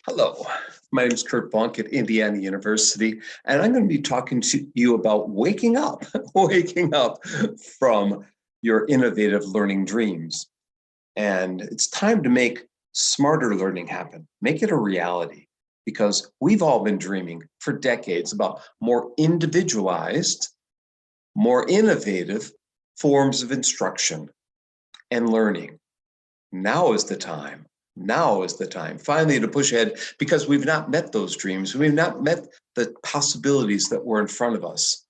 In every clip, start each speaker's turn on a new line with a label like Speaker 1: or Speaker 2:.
Speaker 1: Hello, my name is Curt Bonk at Indiana University, and I'm going to be talking to you about waking up, waking up from your innovative learning dreams. And it's time to make smarter learning happen, make it a reality, because we've all been dreaming for decades about more individualized, more innovative forms of instruction and learning. Now is the time. Now is the time finally to push ahead because we've not met those dreams. We've not met the possibilities that were in front of us.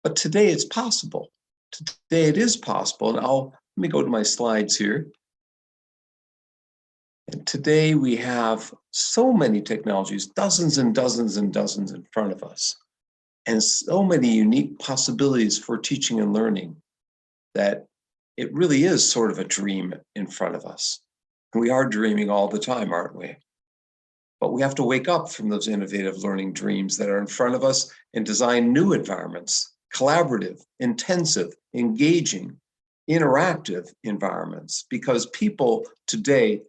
Speaker 1: But today it's possible. Today it is possible. And let me go to my slides here. And today we have so many technologies, dozens and dozens and dozens in front of us, and so many unique possibilities for teaching and learning that it really is sort of a dream in front of us. We are dreaming all the time, aren't we? But we have to wake up from those innovative learning dreams that are in front of us and design new environments, collaborative, intensive, engaging, interactive environments, because people today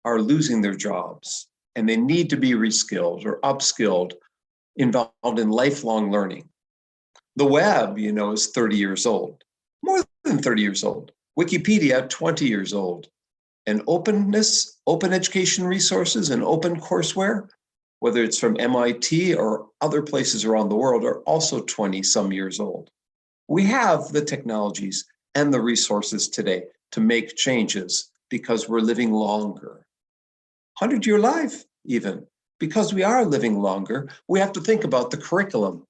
Speaker 1: are losing their jobs and they need to be reskilled or upskilled, involved in lifelong learning. The web, is 30 years old, more than 30 years old. Wikipedia, 20 years old. And openness, open education resources and open courseware, whether it's from MIT or other places around the world, are also 20-some years old. We have the technologies and the resources today to make changes because we're living longer. 100-year life, even. Because we are living longer, we have to think about the curriculum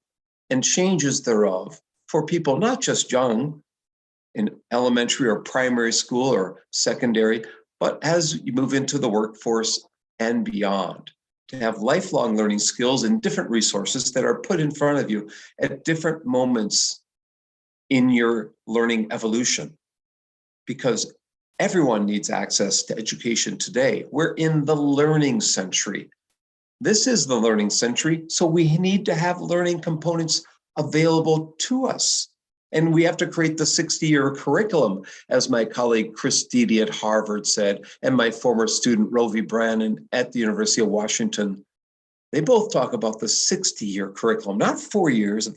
Speaker 1: and changes thereof for people not just young in elementary or primary school or secondary, but as you move into the workforce and beyond, to have lifelong learning skills and different resources that are put in front of you at different moments in your learning evolution. Because everyone needs access to education today. We're in the learning century. This is the learning century, so we need to have learning components available to us. And we have to create the 60-year curriculum, as my colleague Chris Deedy at Harvard said, and my former student Rovi Brannon at the University of Washington. They both talk about the 60-year curriculum, not 4 years of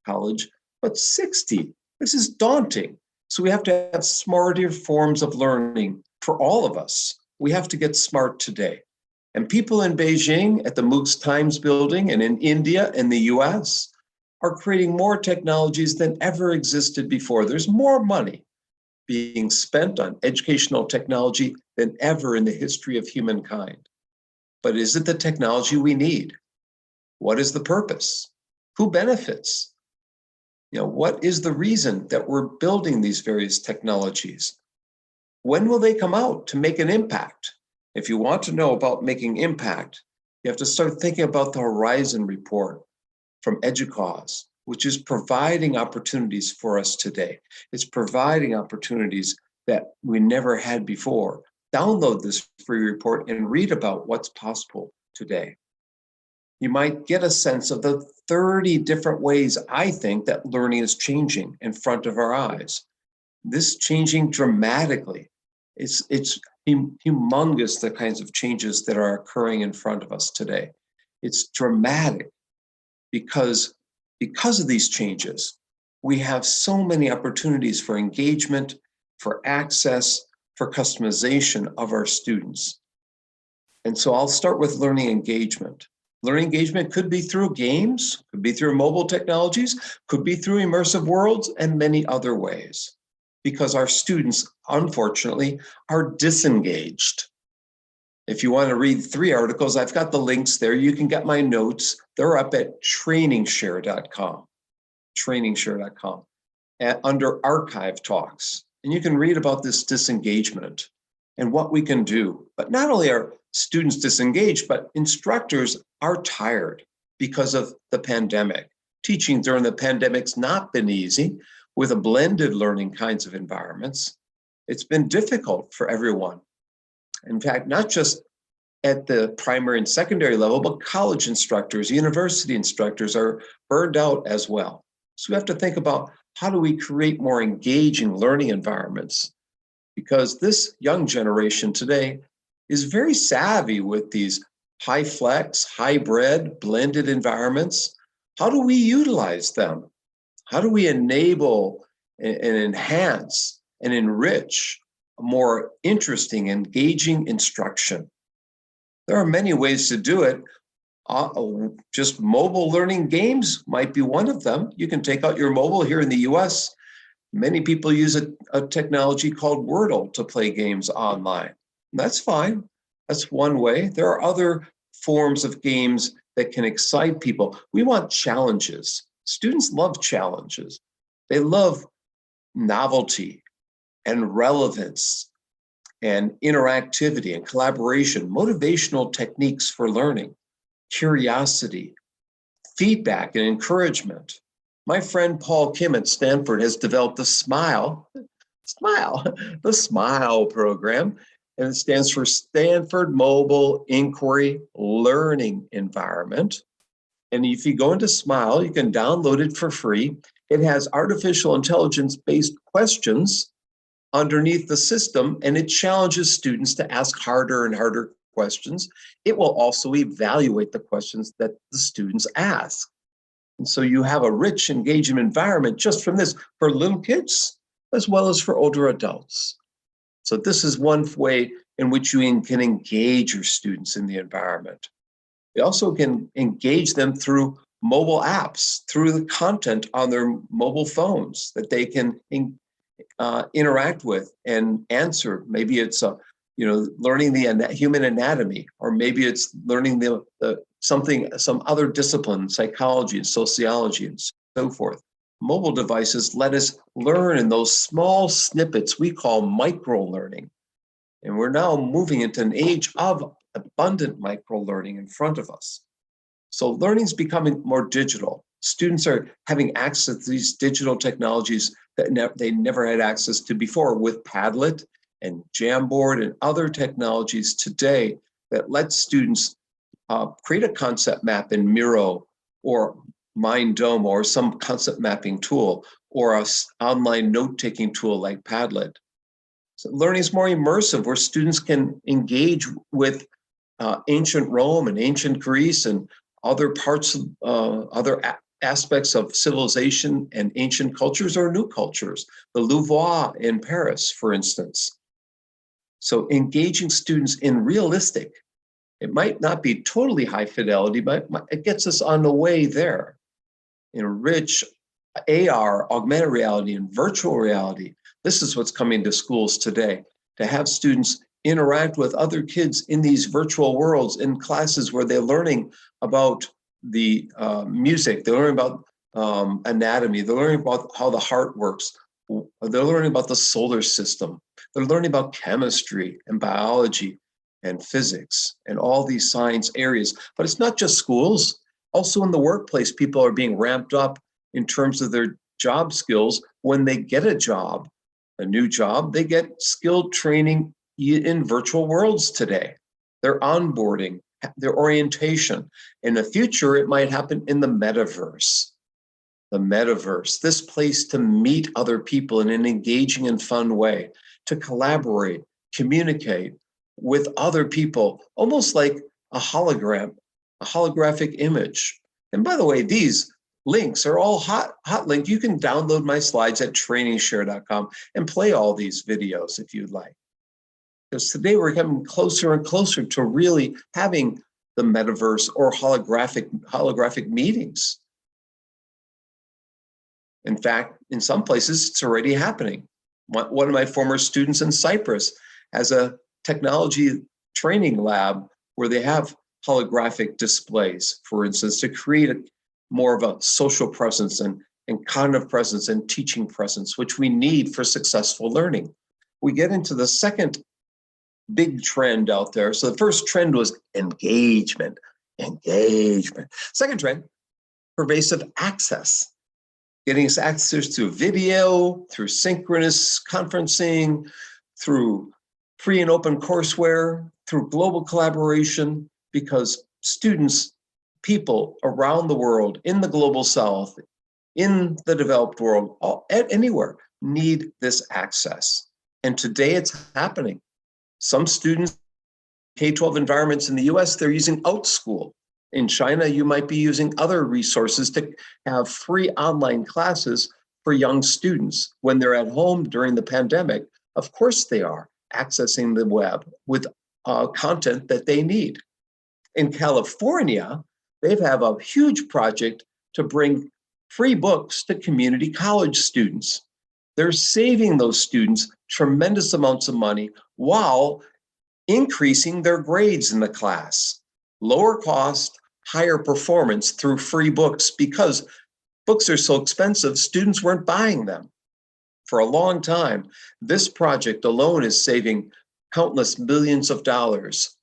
Speaker 1: college, but 60. This is daunting. So we have to have smarter forms of learning for all of us. We have to get smart today. And people in Beijing at the MOOCs Times building and in India and the US are creating more technologies than ever existed before. There's more money being spent on educational technology than ever in the history of humankind. But is it the technology we need? What is the purpose? Who benefits? What is the reason that we're building these various technologies? When will they come out to make an impact? If you want to know about making impact, you have to start thinking about the Horizon Report from EDUCAUSE, which is providing opportunities for us today. It's providing opportunities that we never had before. Download this free report and read about what's possible today. You might get a sense of the 30 different ways I think that learning is changing in front of our eyes. This changing dramatically. It's humongous, the kinds of changes that are occurring in front of us today. It's dramatic. Because of these changes, we have so many opportunities for engagement, for access, for customization of our students. And so I'll start with learning engagement. Learning engagement could be through games, could be through mobile technologies, could be through immersive worlds, and many other ways. Because our students, unfortunately, are disengaged. If you want to read 3 articles, I've got the links there. You can get my notes. They're up at trainingshare.com, trainingshare.com, under archive talks. And you can read about this disengagement and what we can do. But not only are students disengaged, but instructors are tired because of the pandemic. Teaching during the pandemic's not been easy with a blended learning kinds of environments. It's been difficult for everyone. In fact, not just at the primary and secondary level, but college instructors, university instructors are burned out as well. So we have to think about how do we create more engaging learning environments? Because this young generation today is very savvy with these high flex, hybrid, blended environments. How do we utilize them? How do we enable and enhance and enrich a more interesting, engaging instruction? There are many ways to do it. Just mobile learning games might be one of them. You can take out your mobile. Here in the US, many people use a technology called Wordle to play games online. That's fine. That's one way. There are other forms of games that can excite people. We want challenges. Students love challenges. They love novelty and relevance and interactivity and collaboration, motivational techniques for learning, curiosity, feedback, and encouragement. My friend Paul Kim at Stanford has developed the SMILE program, and it stands for Stanford Mobile Inquiry Learning Environment. And if you go into SMILE, you can download it for free. It has artificial intelligence-based questions underneath the system, and it challenges students to ask harder and harder questions. It will also evaluate the questions that the students ask. And so you have a rich, engaging environment just from this for little kids, as well as for older adults. So this is one way in which you can engage your students in the environment. You also can engage them through mobile apps, through the content on their mobile phones that they can interact with and answer. Maybe it's learning the human anatomy, or maybe it's learning some other discipline, psychology and sociology and so forth. Mobile devices let us learn in those small snippets we call micro-learning. And we're now moving into an age of abundant micro-learning in front of us. So learning is becoming more digital. Students are having access to these digital technologies that they never had access to before, with Padlet and Jamboard and other technologies today that let students create a concept map in Miro or MindDome or some concept mapping tool, or an online note-taking tool like Padlet. So learning is more immersive, where students can engage with ancient Rome and ancient Greece and other parts of aspects of civilization and ancient cultures or new cultures, the Louvre in Paris, for instance. So engaging students in realistic, it might not be totally high fidelity, but it gets us on the way there. In rich AR, augmented reality, and virtual reality, this is what's coming to schools today, to have students interact with other kids in these virtual worlds in classes where they're learning about the music, they're learning about anatomy, they're learning about how the heart works, they're learning about the solar system, they're learning about chemistry and biology and physics and all these science areas. But it's not just schools. Also in the workplace, people are being ramped up in terms of their job skills. When they get a job, a new job, they get skilled training in virtual worlds today. Their onboarding, their orientation. In the future, it might happen in the metaverse. The metaverse, this place to meet other people in an engaging and fun way, to collaborate, communicate with other people, almost like a hologram, a holographic image. And by the way, these links are all hot link. You can download my slides at trainingshare.com and play all these videos if you'd like. Because today we're getting closer and closer to really having the metaverse or holographic meetings. In fact, in some places, it's already happening. One of my former students in Cyprus has a technology training lab where they have holographic displays, for instance, to create more of a social presence and cognitive presence and teaching presence, which we need for successful learning. We get into the second big trend out there. So the first trend was engagement. Second trend, pervasive access. Getting us access to video, through synchronous conferencing, through free and open courseware, through global collaboration, because students, people around the world, in the global south, in the developed world, anywhere, need this access. And today it's happening. Some students K-12 environments in the US, they're using OutSchool. In China, you might be using other resources to have free online classes for young students when they're at home during the pandemic. Of course they are accessing the web with content that they need. In California, they have a huge project to bring free books to community college students. They're saving those students tremendous amounts of money while increasing their grades in the class. Lower cost, higher performance through free books, because books are so expensive, students weren't buying them for a long time. This project alone is saving countless millions of dollars.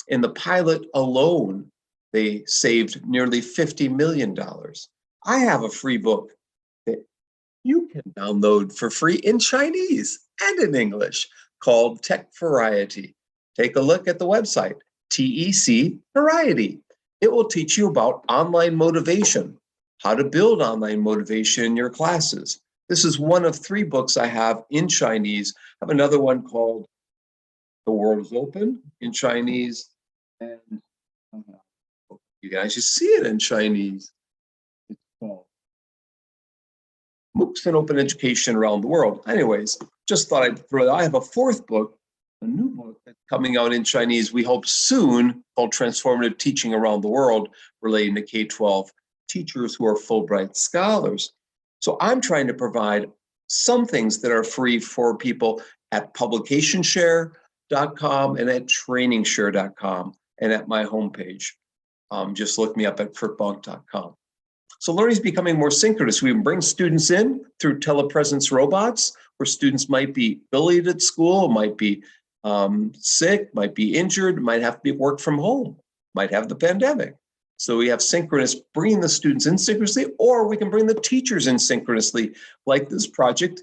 Speaker 1: In the pilot alone, they saved nearly $50 million. I have a free book that you can download for free in Chinese and in English called Tech Variety. Take a look at the website, TEC Variety. It will teach you about online motivation, how to build online motivation in your classes. This is one of 3 books I have in Chinese. I have another one called The World is Open in Chinese. And you guys should see it in Chinese. It's called MOOCs and Open Education Around the World. Anyways, just thought I'd throw that. I have a 4th book, a new book that's coming out in Chinese, we hope soon, called Transformative Teaching Around the World, relating to K-12 teachers who are Fulbright scholars. So I'm trying to provide some things that are free for people at publicationshare.com and at trainingshare.com and at my homepage. Just look me up at curtbonk.com. So learning is becoming more synchronous. We can bring students in through telepresence robots, where students might be bullied at school, might be sick, might be injured, might have to be work from home, might have the pandemic. So we have synchronous, bringing the students in synchronously, or we can bring the teachers in synchronously, like this project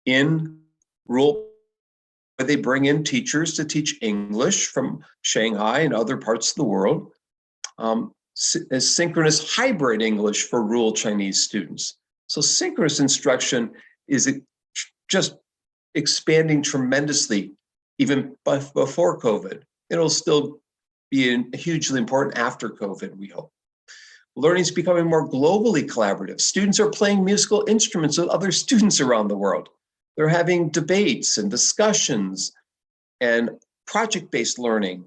Speaker 1: in rural, where they bring in teachers to teach English from Shanghai and other parts of the world, as synchronous hybrid English for rural Chinese students. So synchronous instruction is just expanding tremendously, even before COVID. It'll still be hugely important after COVID, we hope. Learning is becoming more globally collaborative. Students are playing musical instruments with other students around the world. They're having debates and discussions and project-based learning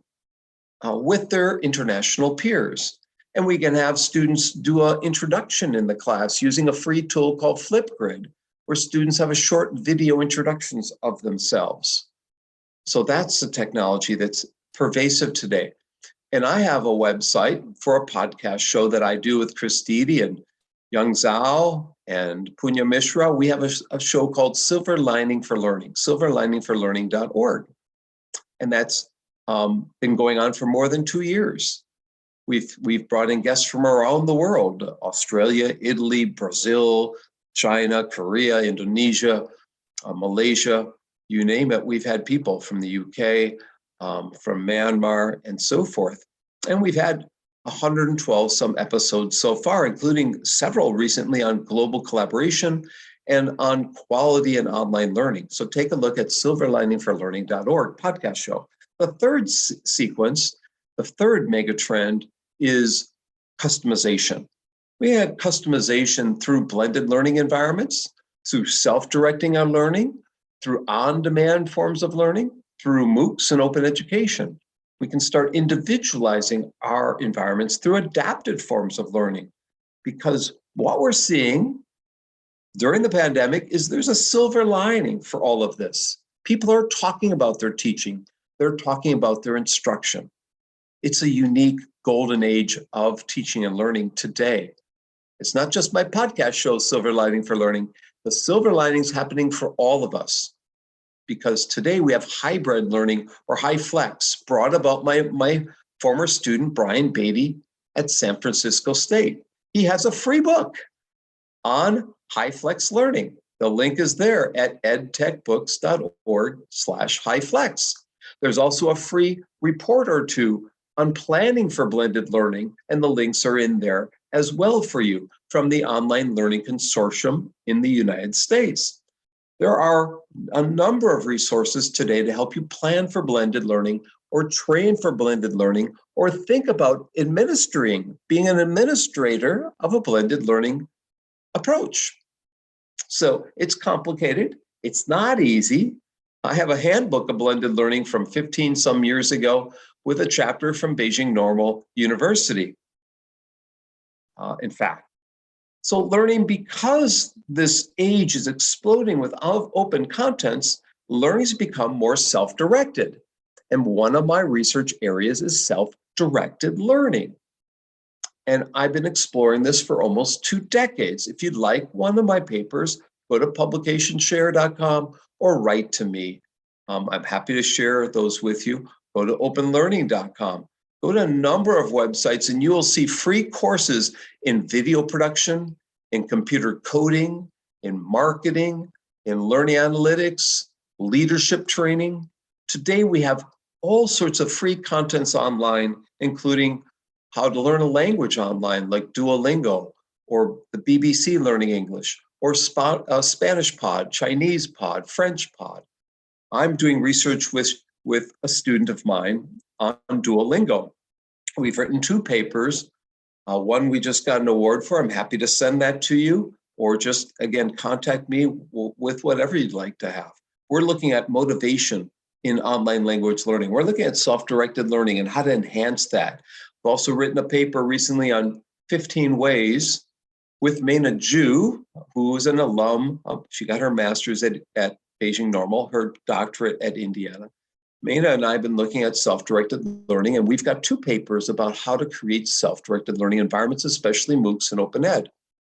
Speaker 1: with their international peers. And we can have students do an introduction in the class using a free tool called Flipgrid, where students have a short video introductions of themselves. So that's the technology that's pervasive today. And I have a website for a podcast show that I do with Christine and Young Zhao and Punya Mishra. We have a show called Silver Lining for Learning, silverliningforlearning.org. And that's been going on for more than 2 years. We've brought in guests from around the world, Australia, Italy, Brazil, China, Korea, Indonesia, Malaysia, you name it. We've had people from the UK, from Myanmar, and so forth. And we've had 112 some episodes so far, including several recently on global collaboration and on quality and online learning. So take a look at silverliningforlearning.org podcast show. The third sequence, the third mega trend is customization. We had customization through blended learning environments, through self-directing on learning, through on-demand forms of learning, through MOOCs and open education. We can start individualizing our environments through adapted forms of learning, because what we're seeing during the pandemic is there's a silver lining for all of this. People are talking about their teaching. They're talking about their instruction. It's a unique golden age of teaching and learning today. It's not just my podcast show, Silver Lining for Learning. The silver lining is happening for all of us, because today we have hybrid learning or high flex, brought about my former student, Brian Beatty at San Francisco State. He has a free book on high flex learning. The link is there at edtechbooks.org/highflex. There's also a free report or two on planning for blended learning, and the links are in there as well for you from the Online Learning Consortium in the United States. There are a number of resources today to help you plan for blended learning or train for blended learning, or think about being an administrator of a blended learning approach. So it's complicated. It's not easy. I have a handbook of blended learning from 15 some years ago with a chapter from Beijing Normal University, in fact. So learning, because this age is exploding with open contents, learning has become more self-directed. And one of my research areas is self-directed learning. And I've been exploring this for almost 2 decades. If you'd like one of my papers, go to publicationshare.com or write to me. I'm happy to share those with you. Go to openlearning.com. Go to a number of websites and you will see free courses in video production, in computer coding, in marketing, in learning analytics, leadership training. Today we have all sorts of free contents online, including how to learn a language online like Duolingo or the BBC Learning English or Spanish Pod, Chinese Pod, French Pod. I'm doing research with a student of mine on Duolingo. We've written 2 papers. One we just got an award for. I'm happy to send that to you, or just, again, contact me with whatever you'd like to have. We're looking at motivation in online language learning. We're looking at self-directed learning and how to enhance that. I've also written a paper recently on 15 ways with Maina Ju, who is an alum. She got her master's at Beijing Normal, her doctorate at Indiana. Maina and I have been looking at self-directed learning, and we've got 2 papers about how to create self-directed learning environments, especially MOOCs and Open Ed,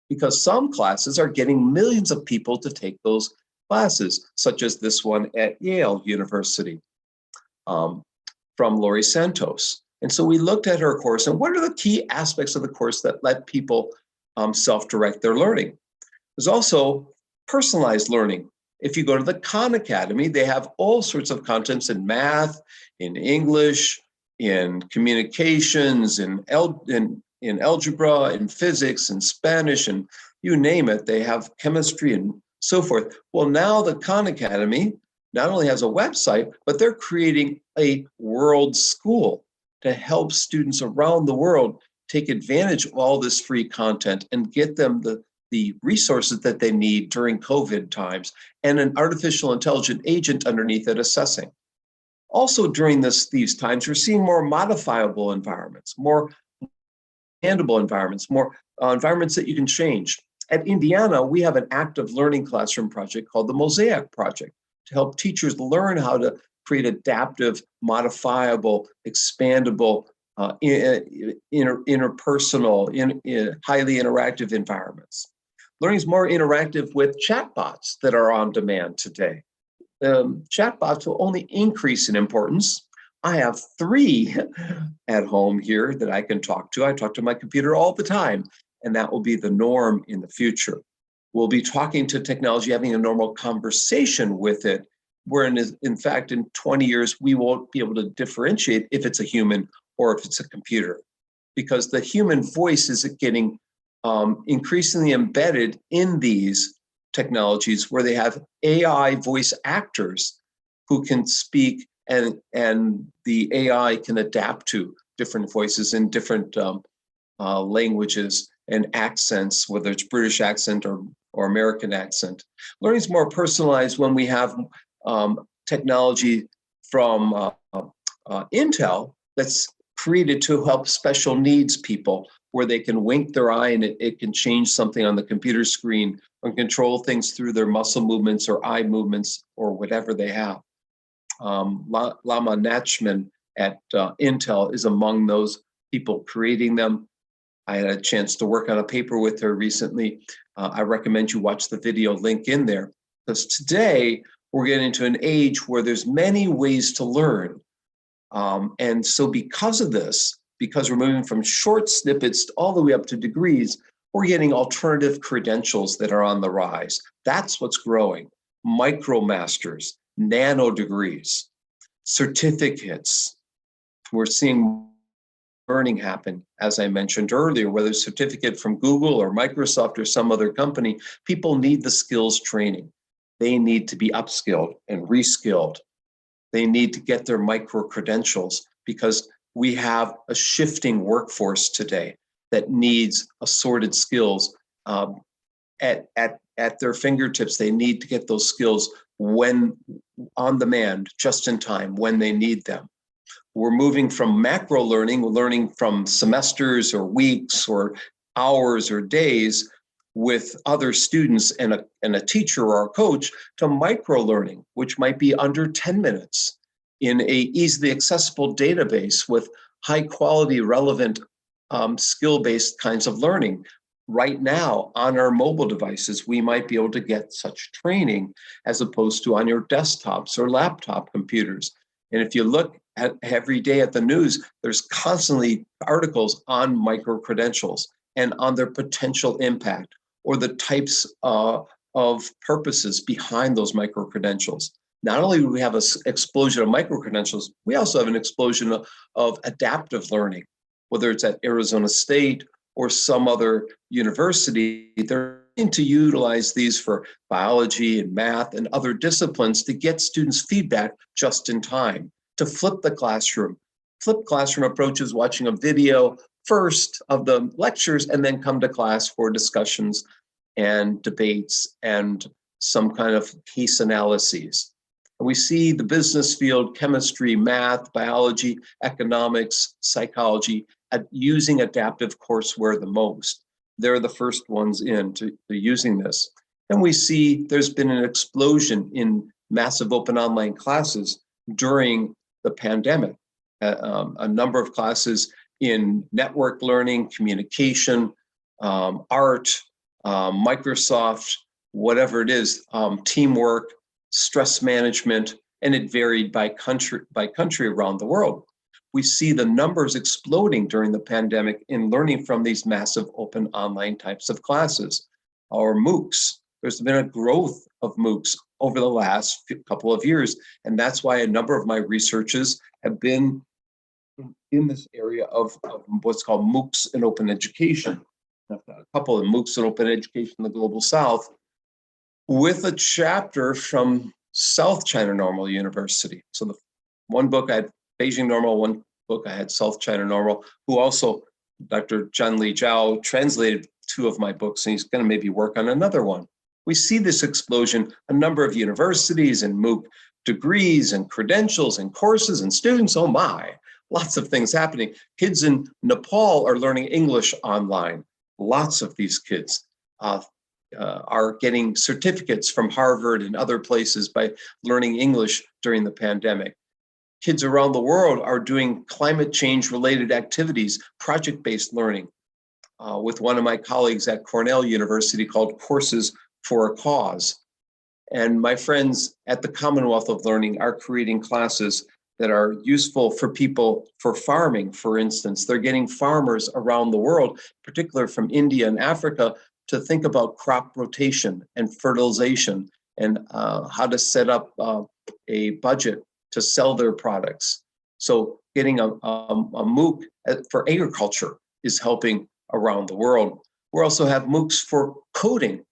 Speaker 1: because some classes are getting millions of people to take those classes, such as this one at Yale University from Laurie Santos. And so we looked at her course, and what are the key aspects of the course that let people self-direct their learning? There's also personalized learning. If you go to the Khan Academy, they have all sorts of contents in math, in English, in communications, in algebra, in physics, in Spanish, and you name it. They have chemistry and so forth. Well, now the Khan Academy not only has a website, but they're creating a world school to help students around the world take advantage of all this free content and get them the resources that they need during COVID times, and an artificial intelligent agent underneath it assessing. Also during these times, we're seeing more modifiable environments, more expandable environments, more environments that you can change. At Indiana, we have an active learning classroom project called the Mosaic Project to help teachers learn how to create adaptive, modifiable, expandable, interpersonal, highly interactive environments. Learning is more interactive with chatbots that are on demand today. Chatbots will only increase in importance. I have 3 at home here that I can talk to. I talk to my computer all the time, and that will be the norm in the future. We'll be talking to technology, having a normal conversation with it, where in fact, in 20 years, we won't be able to differentiate if it's a human or if it's a computer, because the human voice is getting increasingly embedded in these technologies where they have AI voice actors who can speak, and the AI can adapt to different voices in different languages and accents, whether it's British accent or American accent. Learning is more personalized when we have technology from Intel that's created to help special needs people, where they can wink their eye and it can change something on the computer screen or control things through their muscle movements or eye movements or whatever they have. Lama Nachman at Intel is among those people creating them. I had a chance to work on a paper with her recently. I recommend you watch the video link in there, because today we're getting into an age where there's many ways to learn. And so because of this, because we're moving from short snippets all the way up to degrees, we're getting alternative credentials that are on the rise. That's what's growing. Micromasters, nano degrees, certificates. We're seeing learning happen, as I mentioned earlier, whether it's a certificate from Google or Microsoft or some other company. People need the skills training. They need to be upskilled and reskilled. They need to get their micro-credentials because we have a shifting workforce today that needs assorted skills at their fingertips. They need to get those skills when on demand, just in time, when they need them. We're moving from macro learning from semesters or weeks or hours or days with other students and a teacher or a coach, to micro learning, which might be under 10 minutes in a easily accessible database with high quality, relevant, skill-based kinds of learning. Right now on our mobile devices, we might be able to get such training as opposed to on your desktops or laptop computers. And if you look at every day at the news, there's constantly articles on micro-credentials and on their potential impact or the types of purposes behind those micro-credentials. Not only do we have an explosion of micro-credentials, we also have an explosion of adaptive learning, whether it's at Arizona State or some other university. They're trying to utilize these for biology and math and other disciplines to get students feedback just in time, to flip the classroom. Flip classroom approaches watching a video first of the lectures and then come to class for discussions and debates and some kind of case analyses. And we see the business field, chemistry, math, biology, economics, psychology, using adaptive courseware the most. They're the first ones into using this. And we see there's been an explosion in massive open online classes during the pandemic. A number of classes in network learning, communication, art, Microsoft, whatever it is, teamwork, stress management, and it varied by country around the world. We see the numbers exploding during the pandemic in learning from these massive open online types of classes, or MOOCs. There's been a growth of MOOCs over the last couple of years, and that's why a number of my researches have been in this area of what's called MOOCs in open education. I've got a couple of MOOCs in open education in the Global South with a chapter from South China Normal University. So the one book I had Beijing Normal, one book I had South China Normal, who also, Dr. Zhanli Zhao, translated 2 of my books, and he's going to maybe work on another one. We see this explosion, a number of universities and MOOC degrees and credentials and courses and students, oh my, lots of things happening. Kids in Nepal are learning English online. Lots of these kids are getting certificates from Harvard and other places by learning English during the pandemic. Kids around the world are doing climate change related activities, project-based learning with one of my colleagues at Cornell University called Courses for a Cause. And my friends at the Commonwealth of Learning are creating classes that are useful for people for farming, for instance. They're getting farmers around the world, particularly from India and Africa, to think about crop rotation and fertilization and how to set up a budget to sell their products. So getting a MOOC for agriculture is helping around the world. We also have MOOCs for coding,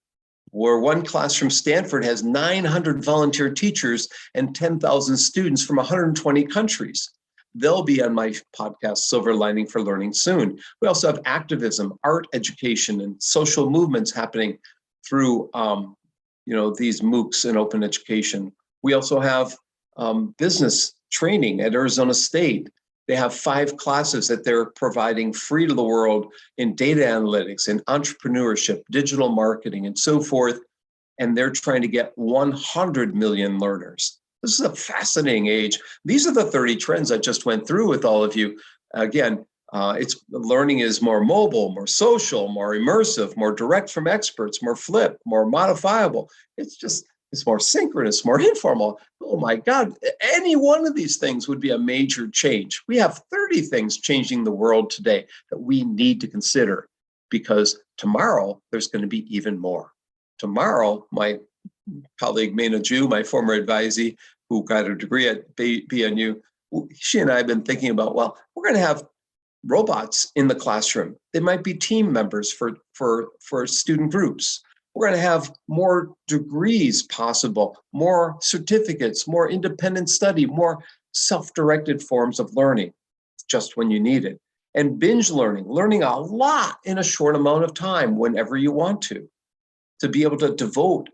Speaker 1: where one class from Stanford has 900 volunteer teachers and 10,000 students from 120 countries. They'll be on my podcast, Silver Lining for Learning, soon. We also have activism, art education, and social movements happening through these MOOCs in open education. We also have business training at Arizona State. They have 5 classes that they're providing free to the world in data analytics and entrepreneurship, digital marketing, and so forth. And they're trying to get 100 million learners. This is a fascinating age. These are the 30 trends I just went through with all of you. Again, learning is more mobile, more social, more immersive, more direct from experts, more flip, more modifiable. It's more synchronous, more informal. Oh my God, any one of these things would be a major change. We have 30 things changing the world today that we need to consider, because tomorrow there's going to be even more. Tomorrow, my colleague Mena Ju, my former advisee, who got a degree at BNU, she and I have been thinking about, well, we're going to have robots in the classroom. They might be team members for student groups. We're going to have more degrees possible, more certificates, more independent study, more self-directed forms of learning, just when you need it. And binge learning, learning a lot in a short amount of time whenever you want to be able to devote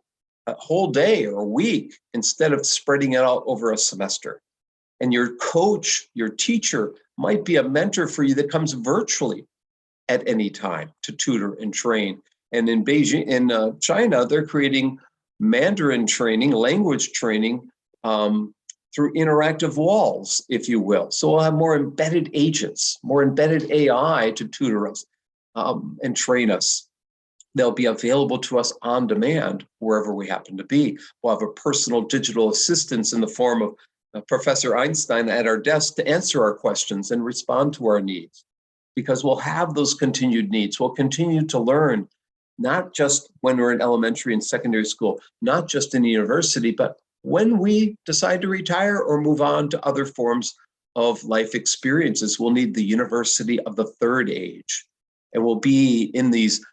Speaker 1: a whole day or a week instead of spreading it out over a semester. And your coach, your teacher might be a mentor for you that comes virtually at any time to tutor and train. And in Beijing, in China, they're creating Mandarin training, language training through interactive walls, if you will. So we'll have more embedded agents, more embedded AI to tutor us and train us. They'll be available to us on demand wherever we happen to be. We'll have a personal digital assistance in the form of Professor Einstein at our desk to answer our questions and respond to our needs, because we'll have those continued needs. We'll continue to learn, not just when we're in elementary and secondary school, not just in university, but when we decide to retire or move on to other forms of life experiences. We'll need the university of the third age, and we'll be in these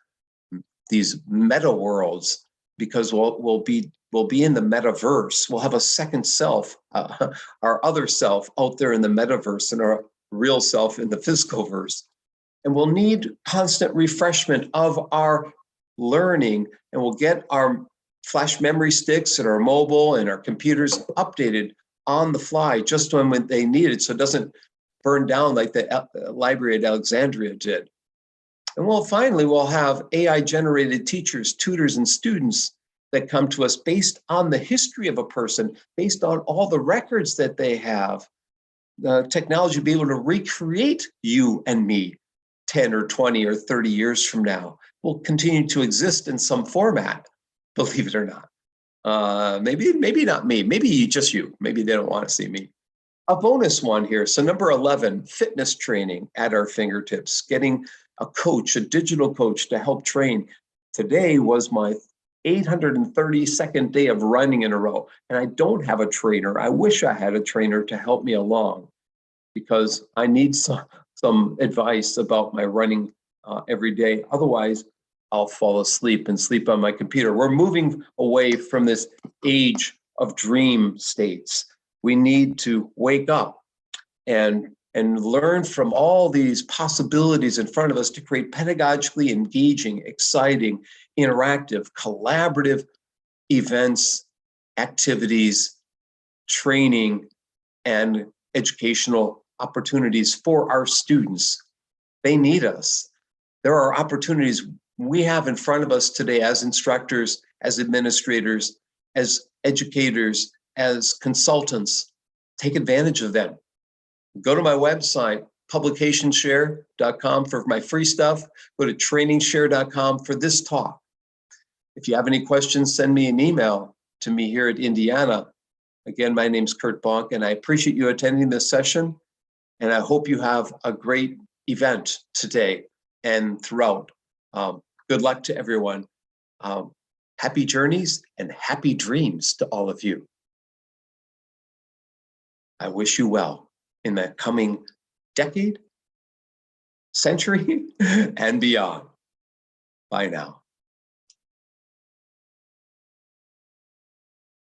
Speaker 1: meta worlds, because we'll be in the metaverse. We'll have a second self, our other self out there in the metaverse, and our real self in the physical verse. And we'll need constant refreshment of our learning, and we'll get our flash memory sticks and our mobile and our computers updated on the fly just when they need it, so it doesn't burn down like the library at Alexandria did. And finally, we'll have AI-generated teachers, tutors, and students that come to us based on the history of a person, based on all the records that they have. The technology will be able to recreate you and me 10 or 20 or 30 years from now. Will continue to exist in some format, believe it or not. Maybe not me, maybe just you. Maybe they don't want to see me. A bonus one here. So number 11, fitness training at our fingertips, getting a coach, a digital coach to help train. Today was my 832nd day of running in a row, and I don't have a trainer. I wish I had a trainer to help me along, because I need some advice about my running every day. Otherwise, I'll fall asleep and sleep on my computer. We're moving away from this age of dream states. We need to wake up and learn from all these possibilities in front of us to create pedagogically engaging, exciting, interactive, collaborative events, activities, training, and educational opportunities for our students. They need us. There are opportunities we have in front of us today as instructors, as administrators, as educators, as consultants. Take advantage of them. Go to my website, publicationshare.com for my free stuff. Go to trainingshare.com for this talk. If you have any questions, send me an email to me here at Indiana. Again, my name's Curt Bonk, and I appreciate you attending this session. And I hope you have a great event today and throughout. Good luck to everyone. Happy journeys and happy dreams to all of you. I wish you well in the coming decade, century, and beyond. Bye now.